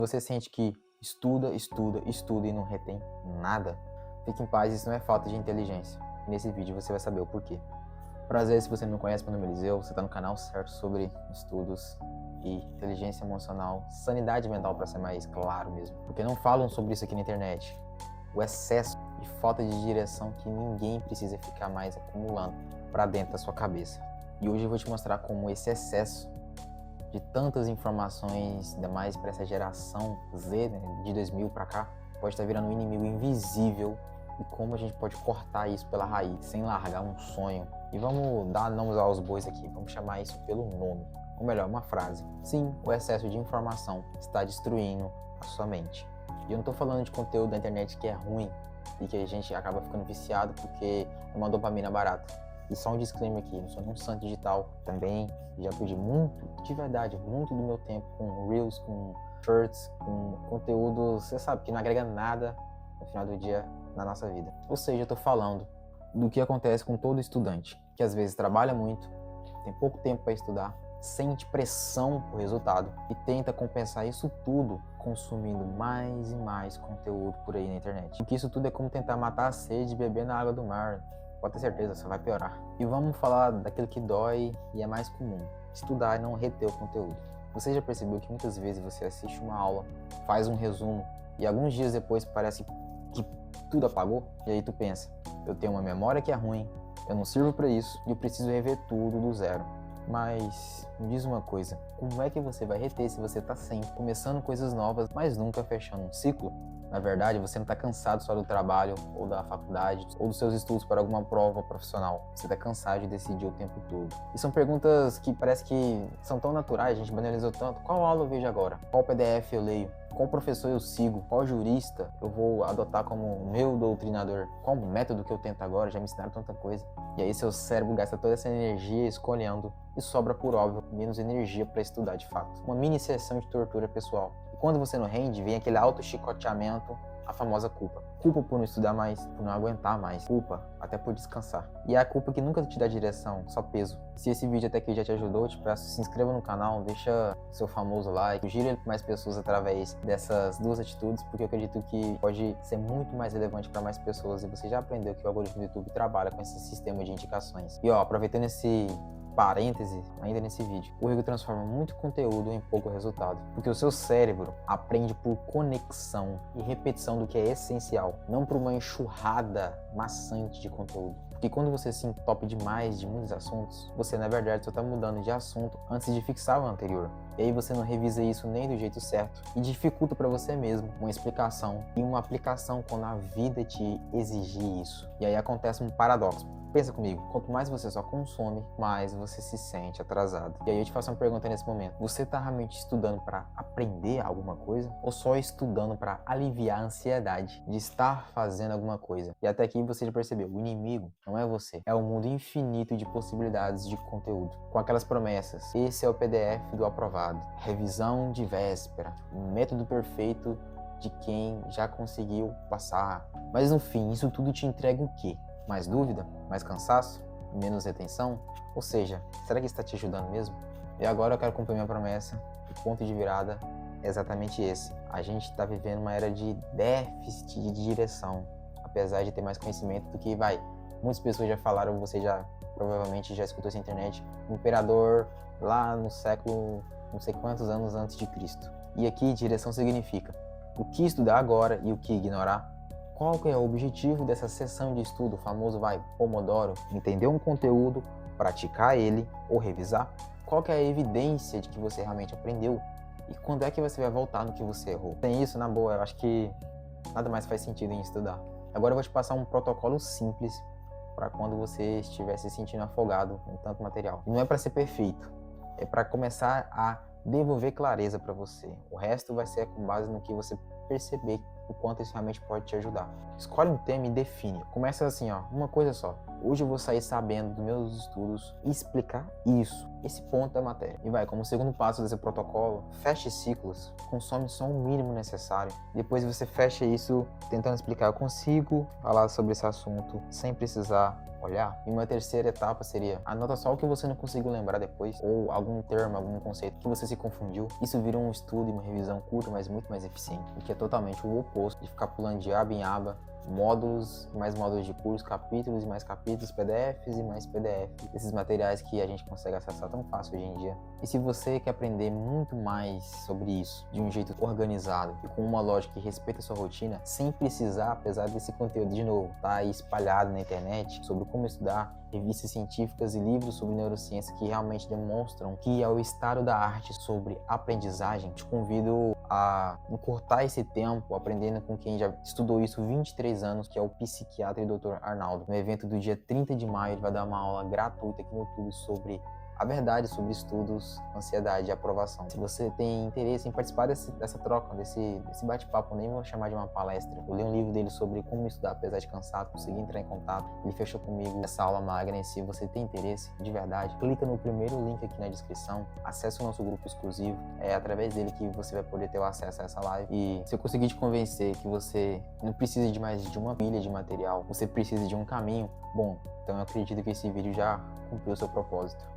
Você sente que estuda, estuda, estuda e não retém nada? Fique em paz, isso não é falta de inteligência. E nesse vídeo você vai saber o porquê. Prazer, se você não me conhece, meu nome é Eliseu, você está no canal certo sobre estudos e inteligência emocional, sanidade mental, para ser mais claro mesmo. Porque não falam sobre isso aqui na internet. O excesso e falta de direção que ninguém precisa ficar mais acumulando para dentro da sua cabeça. E hoje eu vou te mostrar como esse excesso de tantas informações, ainda mais para essa geração Z, né, de 2000 para cá, pode estar virando um inimigo invisível, e como a gente pode cortar isso pela raiz, sem largar um sonho. E vamos dar nomes aos bois aqui, vamos chamar isso pelo nome, ou melhor, uma frase. Sim, o excesso de informação está destruindo a sua mente. E eu não estou falando de conteúdo da internet que é ruim e que a gente acaba ficando viciado porque é uma dopamina barata. E só um disclaimer aqui, não sou nenhum santo digital, também já perdi muito, de verdade, muito do meu tempo com Reels, com Shorts, com conteúdo, você sabe, que não agrega nada no final do dia na nossa vida. Ou seja, eu tô falando do que acontece com todo estudante, que às vezes trabalha muito, tem pouco tempo para estudar, sente pressão por resultado e tenta compensar isso tudo consumindo mais e mais conteúdo por aí na internet. Porque isso tudo é como tentar matar a sede e beber na água do mar. Pode ter certeza, só vai piorar. E vamos falar daquilo que dói e é mais comum: estudar e não reter o conteúdo. Você já percebeu que muitas vezes você assiste uma aula, faz um resumo e alguns dias depois parece que tudo apagou? E aí tu pensa, eu tenho uma memória que é ruim, eu não sirvo para isso e eu preciso rever tudo do zero. Mas me diz uma coisa, como é que você vai reter se você está sempre começando coisas novas, mas nunca fechando um ciclo? Na verdade, você não está cansado só do trabalho, ou da faculdade, ou dos seus estudos para alguma prova profissional. Você está cansado de decidir o tempo todo. E são perguntas que parece que são tão naturais, a gente banalizou tanto. Qual aula eu vejo agora? Qual PDF eu leio? Qual professor eu sigo? Qual jurista eu vou adotar como meu doutrinador? Qual método que eu tento agora? Já me ensinaram tanta coisa. E aí seu cérebro gasta toda essa energia escolhendo e sobra, por óbvio, menos energia para estudar de fato. Uma mini sessão de tortura pessoal. E quando você não rende, vem aquele auto-chicoteamento, a famosa culpa. Culpa por não estudar mais, por não aguentar mais. Culpa até por descansar. E é a culpa que nunca te dá direção, só peso. Se esse vídeo até aqui já te ajudou, eu te peço, se inscreva no canal, deixa seu famoso like, sugira ele para mais pessoas através dessas duas atitudes, porque eu acredito que pode ser muito mais relevante para mais pessoas. E você já aprendeu que o algoritmo do YouTube trabalha com esse sistema de indicações. E ó, aproveitando esse parêntese ainda nesse vídeo, o Ego transforma muito conteúdo em pouco resultado, porque o seu cérebro aprende por conexão e repetição do que é essencial, não por uma enxurrada maçante de conteúdo. Porque quando você se entope demais de muitos assuntos, você na verdade só está mudando de assunto antes de fixar o anterior. E aí você não revisa isso nem do jeito certo e dificulta para você mesmo uma explicação e uma aplicação quando a vida te exigir isso. E aí acontece um paradoxo. Pensa comigo, quanto mais você só consome, mais você se sente atrasado. E aí eu te faço uma pergunta nesse momento: você está realmente estudando para aprender alguma coisa? Ou só estudando para aliviar a ansiedade de estar fazendo alguma coisa? E até aqui você já percebeu, o inimigo não é você, é o mundo infinito de possibilidades de conteúdo. Com aquelas promessas: esse é o PDF do aprovado, revisão de véspera, método perfeito de quem já conseguiu passar. Mas no fim, isso tudo te entrega o quê? Mais dúvida? Mais cansaço? Menos retenção? Ou seja, será que isso está te ajudando mesmo? E agora eu quero cumprir minha promessa. O ponto de virada é exatamente esse. A gente está vivendo uma era de déficit de direção, apesar de ter mais conhecimento do que muitas pessoas já falaram, você já provavelmente já escutou essa internet, o imperador lá no século não sei quantos anos antes de Cristo. E aqui direção significa o que estudar agora e o que ignorar. Qual que é o objetivo dessa sessão de estudo, o famoso Pomodoro? Entender um conteúdo, praticar ele ou revisar? Qual que é a evidência de que você realmente aprendeu? E quando é que você vai voltar no que você errou? Tem isso, na boa, eu acho que nada mais faz sentido em estudar. Agora eu vou te passar um protocolo simples para quando você estiver se sentindo afogado em tanto material. E não é para ser perfeito, é para começar a devolver clareza para você. O resto vai ser com base no que você perceber o quanto isso realmente pode te ajudar. Escolhe um tema e define. Começa assim, ó, uma coisa só. Hoje eu vou sair sabendo dos meus estudos e explicar isso, esse ponto da matéria. E vai, como segundo passo desse protocolo, feche ciclos, consome só o mínimo necessário. Depois você fecha isso tentando explicar. Eu consigo falar sobre esse assunto sem precisar olhar. E uma terceira etapa seria, anota só o que você não conseguiu lembrar depois, ou algum termo, algum conceito que você se confundiu. Isso vira um estudo e uma revisão curta, mas muito mais eficiente, o que é totalmente o oposto de ficar pulando de aba em aba, módulos, mais módulos de curso, capítulos e mais capítulos, PDFs e mais PDFs, esses materiais que a gente consegue acessar tão fácil hoje em dia. E se você quer aprender muito mais sobre isso, de um jeito organizado e com uma lógica que respeita a sua rotina, sem precisar, apesar desse conteúdo, de novo, tá aí espalhado na internet, sobre como estudar, revistas científicas e livros sobre neurociência que realmente demonstram que é o estado da arte sobre aprendizagem, te convido a encurtar esse tempo aprendendo com quem já estudou isso 23 anos, que é o psiquiatra e Dr. Arnaldo. No evento do dia 30 de maio, ele vai dar uma aula gratuita aqui no YouTube sobre a verdade sobre estudos, ansiedade e aprovação. Se você tem interesse em participar dessa troca, desse bate-papo, nem vou chamar de uma palestra. Eu li um livro dele sobre como estudar apesar de cansado, consegui entrar em contato, ele fechou comigo essa aula magna. E se você tem interesse, de verdade, clica no primeiro link aqui na descrição, acessa o nosso grupo exclusivo, é através dele que você vai poder ter o acesso a essa live. E se eu conseguir te convencer que você não precisa de mais de uma pilha de material, você precisa de um caminho, bom, então eu acredito que esse vídeo já cumpriu o seu propósito.